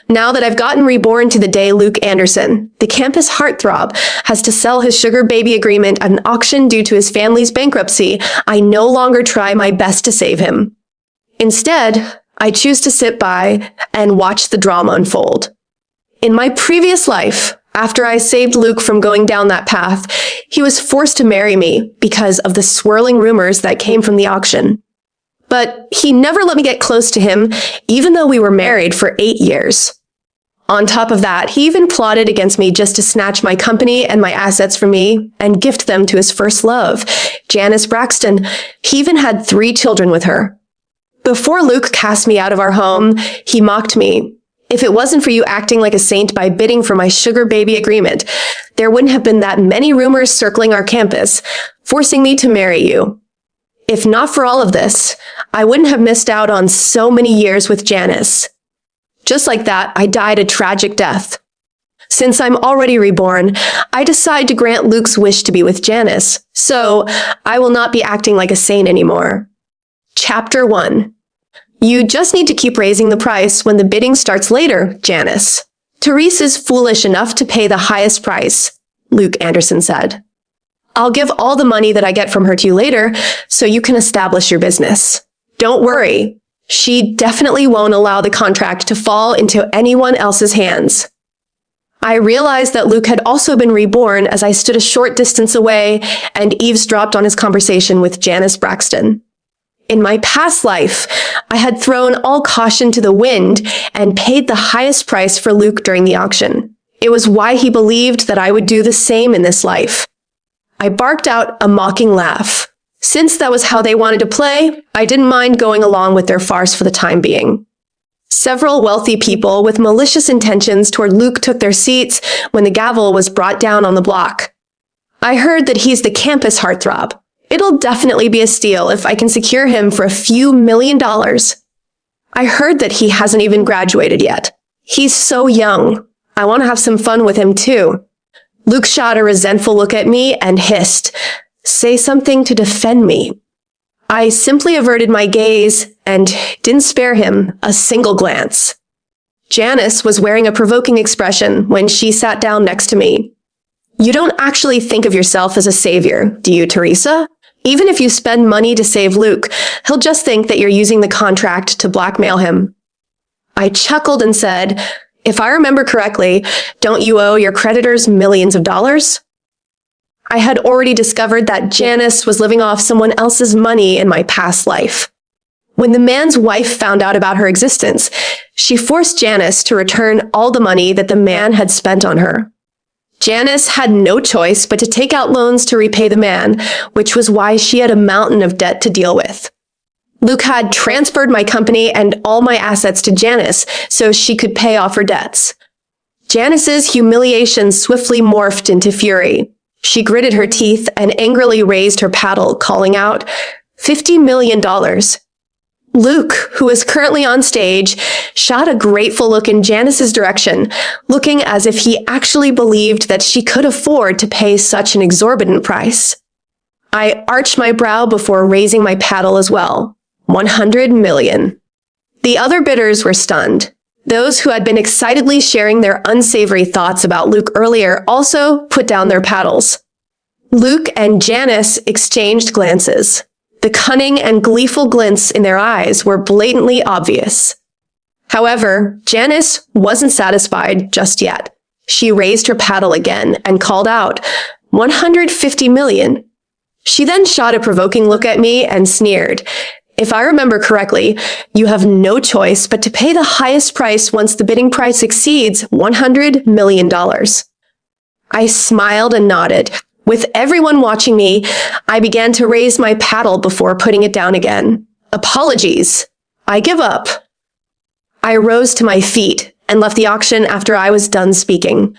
Now that I've gotten reborn to the day Luke Anderson, the campus heartthrob, has to sell his sugar baby agreement at an auction due to his family's bankruptcy, I no longer try my best to save him. Instead, I choose to sit by and watch the drama unfold. In my previous life, after I saved Luke from going down that path, he was forced to marry me because of the swirling rumors that came from the auction. But he never let me get close to him, even though we were married for 8 years. On top of that, he even plotted against me just to snatch my company and my assets from me and gift them to his first love, Janice Braxton. He even had 3 children with her. Before Luke cast me out of our home, he mocked me. If it wasn't for you acting like a saint by bidding for my sugar baby agreement, there wouldn't have been that many rumors circling our campus, forcing me to marry you. If not for all of this, I wouldn't have missed out on so many years with Janice. Just like that, I died a tragic death. Since I'm already reborn, I decide to grant Luke's wish to be with Janice, so I will not be acting like a saint anymore. Chapter 1. You just need to keep raising the price when the bidding starts later, Janice. Therese is foolish enough to pay the highest price, Luke Anderson said. I'll give all the money that I get from her to you later, so you can establish your business. Don't worry. She definitely won't allow the contract to fall into anyone else's hands. I realized that Luke had also been reborn as I stood a short distance away and eavesdropped on his conversation with Janice Braxton. In my past life, I had thrown all caution to the wind and paid the highest price for Luke during the auction. It was why he believed that I would do the same in this life. I barked out a mocking laugh. Since that was how they wanted to play, I didn't mind going along with their farce for the time being. Several wealthy people with malicious intentions toward Luke took their seats when the gavel was brought down on the block. I heard that he's the campus heartthrob. It'll definitely be a steal if I can secure him for a few $1 million. I heard that he hasn't even graduated yet. He's so young. I want to have some fun with him too. Luke shot a resentful look at me and hissed, "Say something to defend me." I simply averted my gaze and didn't spare him a single glance. Janice was wearing a provoking expression when she sat down next to me. You don't actually think of yourself as a savior, do you, Teresa? Even if you spend money to save Luke, he'll just think that you're using the contract to blackmail him. I chuckled and said, if I remember correctly, don't you owe your creditors millions of dollars? I had already discovered that Janice was living off someone else's money in my past life. When the man's wife found out about her existence, she forced Janice to return all the money that the man had spent on her. Janice had no choice but to take out loans to repay the man, which was why she had a mountain of debt to deal with. Luke had transferred my company and all my assets to Janice so she could pay off her debts. Janice's humiliation swiftly morphed into fury. She gritted her teeth and angrily raised her paddle, calling out, $50 million. Luke, who is currently on stage, shot a grateful look in Janice's direction, looking as if he actually believed that she could afford to pay such an exorbitant price. I arched my brow before raising my paddle as well. 100 million. The other bidders were stunned. Those who had been excitedly sharing their unsavory thoughts about Luke earlier also put down their paddles. Luke and Janice exchanged glances. The cunning and gleeful glints in their eyes were blatantly obvious. However, Janice wasn't satisfied just yet. She raised her paddle again and called out, 150 million. She then shot a provoking look at me and sneered, if I remember correctly, you have no choice but to pay the highest price once the bidding price exceeds $100 million. I smiled and nodded. With everyone watching me, I began to raise my paddle before putting it down again. Apologies. I give up. I rose to my feet and left the auction after I was done speaking.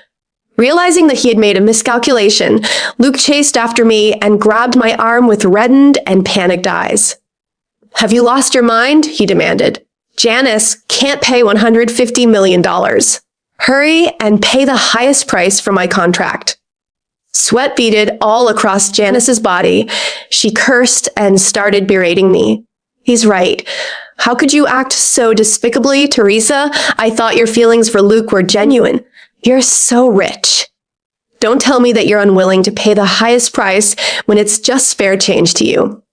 Realizing that he had made a miscalculation, Luke chased after me and grabbed my arm with reddened and panicked eyes. Have you lost your mind? He demanded. Janice can't pay $150 million. Hurry and pay the highest price for my contract. Sweat beaded all across Janice's body. She cursed and started berating me. He's right. How could you act so despicably, Teresa? I thought your feelings for Luke were genuine. You're so rich. Don't tell me that you're unwilling to pay the highest price when it's just spare change to you.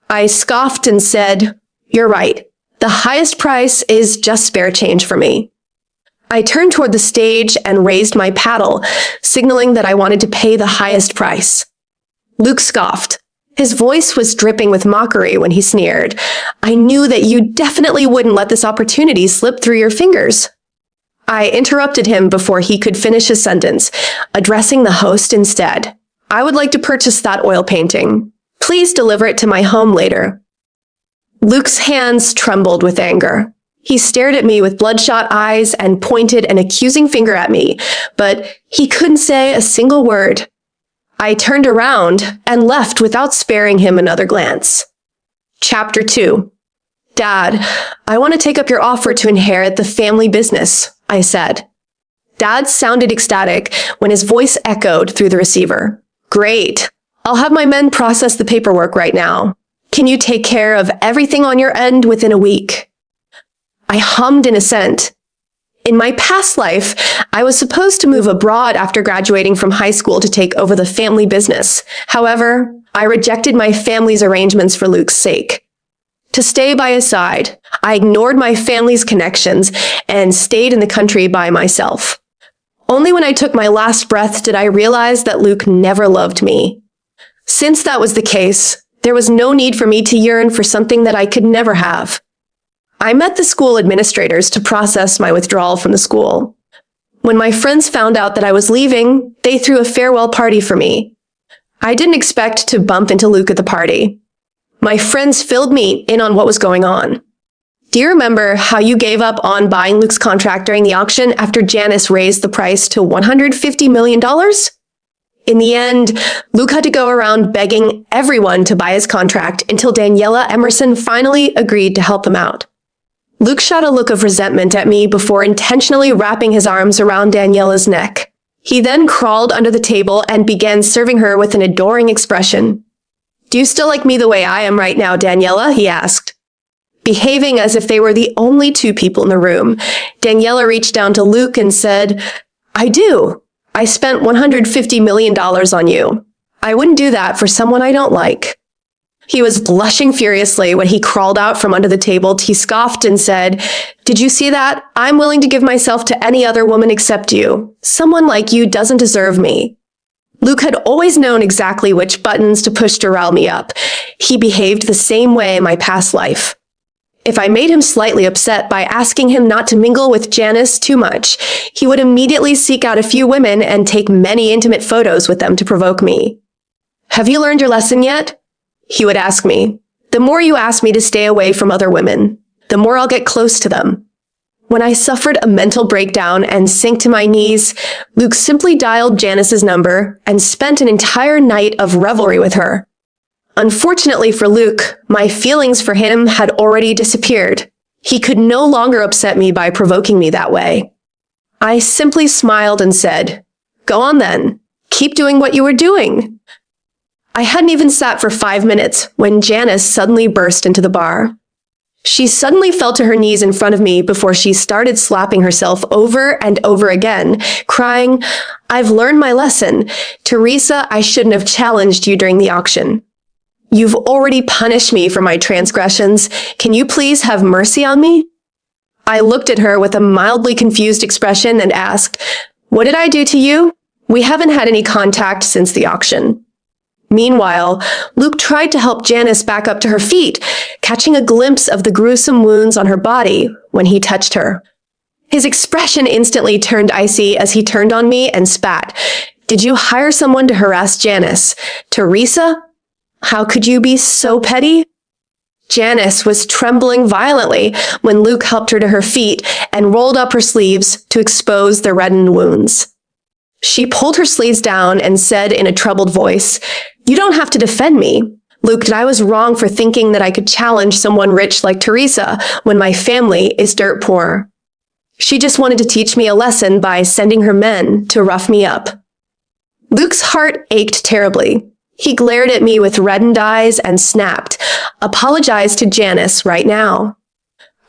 I scoffed and said, You're right. The highest price is just spare change for me. I turned toward the stage and raised my paddle, signaling that I wanted to pay the highest price. Luke scoffed. His voice was dripping with mockery when he sneered. I knew that you definitely wouldn't let this opportunity slip through your fingers. I interrupted him before he could finish his sentence, addressing the host instead. I would like to purchase that oil painting. Please deliver it to my home later. Luke's hands trembled with anger. He stared at me with bloodshot eyes and pointed an accusing finger at me, but he couldn't say a single word. I turned around and left without sparing him another glance. Chapter 2. Dad, I want to take up your offer to inherit the family business, I said. Dad sounded ecstatic when his voice echoed through the receiver. Great. I'll have my men process the paperwork right now. Can you take care of everything on your end within a week? I hummed in assent. In my past life, I was supposed to move abroad after graduating from high school to take over the family business. However, I rejected my family's arrangements for Luke's sake. To stay by his side, I ignored my family's connections and stayed in the country by myself. Only when I took my last breath did I realize that Luke never loved me. Since that was the case, there was no need for me to yearn for something that I could never have. I met the school administrators to process my withdrawal from the school. When my friends found out that I was leaving, they threw a farewell party for me. I didn't expect to bump into Luke at the party. My friends filled me in on what was going on. Do you remember how you gave up on buying Luke's contract during the auction after Janice raised the price to $150 million? In the end, Luke had to go around begging everyone to buy his contract until Daniela Emerson finally agreed to help him out. Luke shot a look of resentment at me before intentionally wrapping his arms around Daniela's neck. He then crawled under the table and began serving her with an adoring expression. Do you still like me the way I am right now, Daniela? He asked. Behaving as if they were the only two people in the room, Daniela reached down to Luke and said, I do. I spent $150 million on you. I wouldn't do that for someone I don't like. He was blushing furiously when he crawled out from under the table. He scoffed and said, Did you see that? I'm willing to give myself to any other woman except you. Someone like you doesn't deserve me. Luke had always known exactly which buttons to push to rile me up. He behaved the same way in my past life. If I made him slightly upset by asking him not to mingle with Janice too much, he would immediately seek out a few women and take many intimate photos with them to provoke me. Have you learned your lesson yet? He would ask me. The more you ask me to stay away from other women, the more I'll get close to them. When I suffered a mental breakdown and sank to my knees, Luke simply dialed Janice's number and spent an entire night of revelry with her. Unfortunately for Luke, my feelings for him had already disappeared. He could no longer upset me by provoking me that way. I simply smiled and said, Go on then. Keep doing what you were doing. I hadn't even sat for 5 minutes when Janice suddenly burst into the bar. She suddenly fell to her knees in front of me before she started slapping herself over and over again, crying, I've learned my lesson. Teresa, I shouldn't have challenged you during the auction. You've already punished me for my transgressions. Can you please have mercy on me? I looked at her with a mildly confused expression and asked, What did I do to you? We haven't had any contact since the auction. Meanwhile, Luke tried to help Janice back up to her feet, catching a glimpse of the gruesome wounds on her body when he touched her. His expression instantly turned icy as he turned on me and spat. Did you hire someone to harass Janice? Teresa? How could you be so petty? Janice was trembling violently when Luke helped her to her feet and rolled up her sleeves to expose the reddened wounds. She pulled her sleeves down and said in a troubled voice, You don't have to defend me. Luke, I was wrong for thinking that I could challenge someone rich like Teresa when my family is dirt poor. She just wanted to teach me a lesson by sending her men to rough me up. Luke's heart ached terribly. He glared at me with reddened eyes and snapped, Apologize to Janice right now.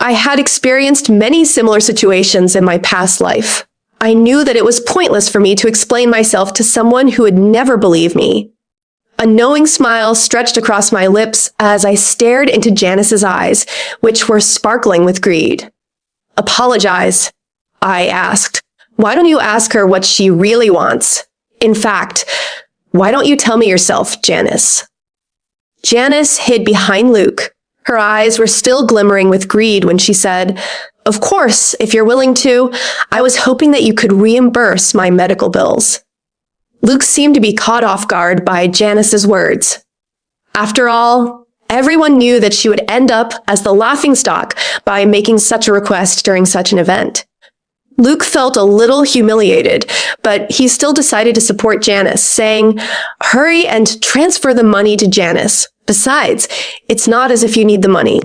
I had experienced many similar situations in my past life. I knew that it was pointless for me to explain myself to someone who would never believe me. A knowing smile stretched across my lips as I stared into Janice's eyes, which were sparkling with greed. "Apologize," I asked. "Why don't you ask her what she really wants? In fact, why don't you tell me yourself, Janice?" Janice hid behind Luke. Her eyes were still glimmering with greed when she said, "Of course, if you're willing to. I was hoping that you could reimburse my medical bills." Luke seemed to be caught off guard by Janice's words. After all, everyone knew that she would end up as the laughingstock by making such a request during such an event. Luke felt a little humiliated, but he still decided to support Janice, saying, "Hurry and transfer the money to Janice. Besides, it's not as if you need the money.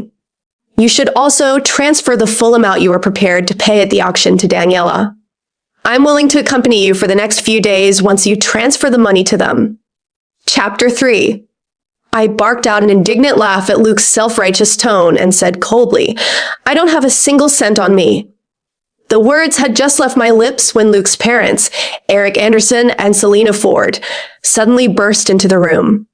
You should also transfer the full amount you were prepared to pay at the auction to Daniela. I'm willing to accompany you for the next few days once you transfer the money to them." Chapter 3. I barked out an indignant laugh at Luke's self-righteous tone and said coldly, "I don't have a single cent on me." The words had just left my lips when Luke's parents, Eric Anderson and Selena Ford, suddenly burst into the room.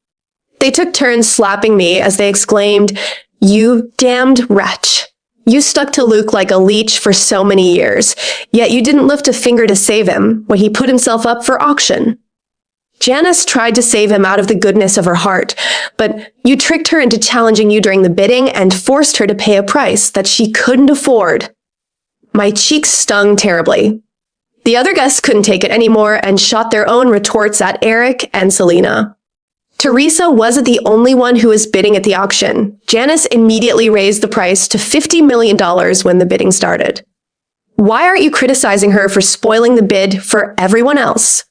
They took turns slapping me as they exclaimed, "You damned wretch. You stuck to Luke like a leech for so many years, yet you didn't lift a finger to save him when he put himself up for auction. Janice tried to save him out of the goodness of her heart, but you tricked her into challenging you during the bidding and forced her to pay a price that she couldn't afford." My cheeks stung terribly. The other guests couldn't take it anymore and shot their own retorts at Eric and Selena. Teresa wasn't the only one who was bidding at the auction. Janice immediately raised the price to $50 million when the bidding started. "Why aren't you criticizing her for spoiling the bid for everyone else?"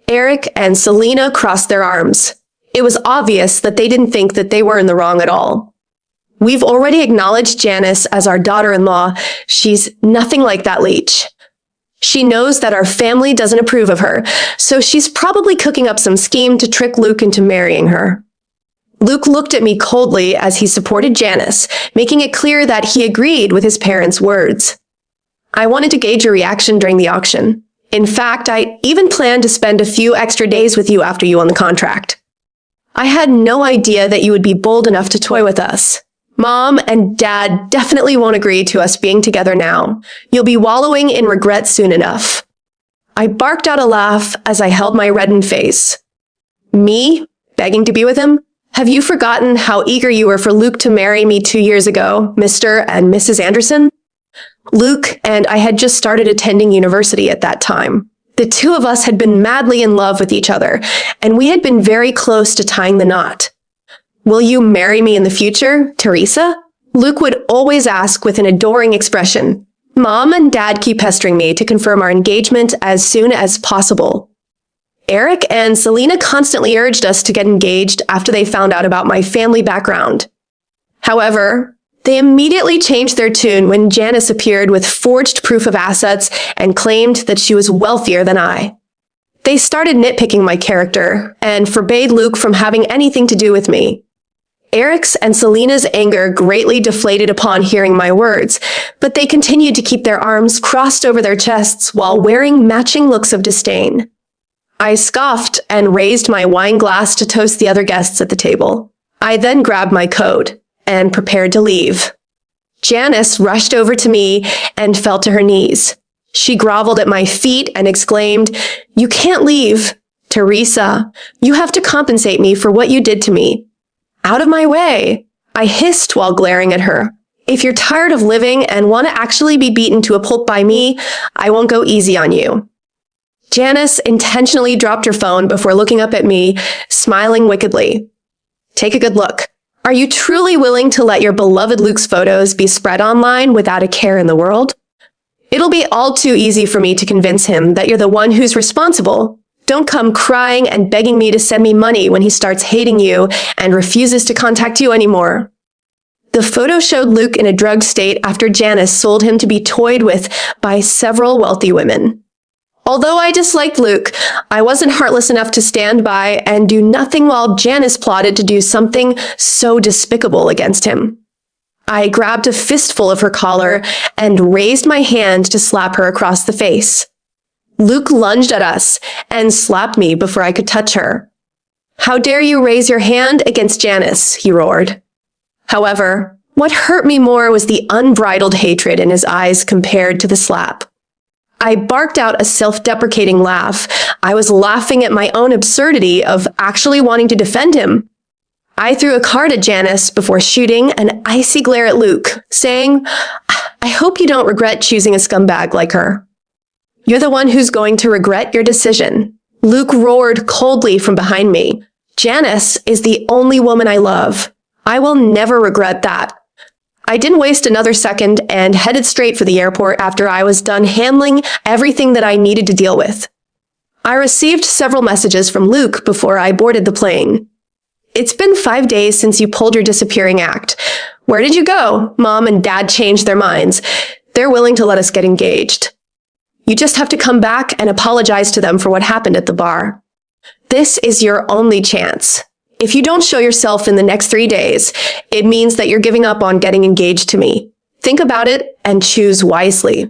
Eric and Selena crossed their arms. It was obvious that they didn't think that they were in the wrong at all. "We've already acknowledged Janice as our daughter-in-law. She's nothing like that leech. She knows that our family doesn't approve of her, so she's probably cooking up some scheme to trick Luke into marrying her." Luke looked at me coldly as he supported Janice, making it clear that he agreed with his parents' words. "I wanted to gauge your reaction during the auction. In fact, I even planned to spend a few extra days with you after you won the contract. I had no idea that you would be bold enough to toy with us. Mom and Dad definitely won't agree to us being together now. You'll be wallowing in regret soon enough." I barked out a laugh as I held my reddened face. "Me? Begging to be with him? Have you forgotten how eager you were for Luke to marry me 2 years ago, Mr. and Mrs. Anderson?" Luke and I had just started attending university at that time. The two of us had been madly in love with each other, and we had been very close to tying the knot. "Will you marry me in the future, Teresa?" Luke would always ask with an adoring expression. Mom and Dad keep pestering me to confirm our engagement as soon as possible. Eric and Selena constantly urged us to get engaged after they found out about my family background. However, they immediately changed their tune when Janice appeared with forged proof of assets and claimed that she was wealthier than I. They started nitpicking my character and forbade Luke from having anything to do with me. Eric's and Selena's anger greatly deflated upon hearing my words, but they continued to keep their arms crossed over their chests while wearing matching looks of disdain. I scoffed and raised my wine glass to toast the other guests at the table. I then grabbed my coat and prepared to leave. Janice rushed over to me and fell to her knees. She groveled at my feet and exclaimed, "You can't leave. Teresa, you have to compensate me for what you did to me." "Out of my way," I hissed while glaring at her. "If you're tired of living and want to actually be beaten to a pulp by me, I won't go easy on you." Janice intentionally dropped her phone before looking up at me, smiling wickedly. "Take a good look. Are you truly willing to let your beloved Luke's photos be spread online without a care in the world? It'll be all too easy for me to convince him that you're the one who's responsible. Don't come crying and begging me to send me money when he starts hating you and refuses to contact you anymore." The photo showed Luke in a drugged state after Janice sold him to be toyed with by several wealthy women. Although I disliked Luke, I wasn't heartless enough to stand by and do nothing while Janice plotted to do something so despicable against him. I grabbed a fistful of her collar and raised my hand to slap her across the face. Luke lunged at us and slapped me before I could touch her. "How dare you raise your hand against Janice?" he roared. However, what hurt me more was the unbridled hatred in his eyes compared to the slap. I barked out a self-deprecating laugh. I was laughing at my own absurdity of actually wanting to defend him. I threw a card at Janice before shooting an icy glare at Luke, saying, "I hope you don't regret choosing a scumbag like her." "You're the one who's going to regret your decision," Luke roared coldly from behind me. "Janice is the only woman I love. I will never regret that." I didn't waste another second and headed straight for the airport after I was done handling everything that I needed to deal with. I received several messages from Luke before I boarded the plane. "It's been 5 days since you pulled your disappearing act. Where did you go? Mom and Dad changed their minds. They're willing to let us get engaged. You just have to come back and apologize to them for what happened at the bar. This is your only chance. If you don't show yourself in the next 3 days, it means that you're giving up on getting engaged to me. Think about it and choose wisely."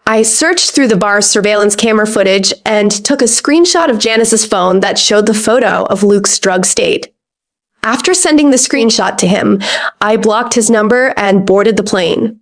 I searched through the bar's surveillance camera footage and took a screenshot of Janice's phone that showed the photo of Luke's drug state. After sending the screenshot to him, I blocked his number and boarded the plane.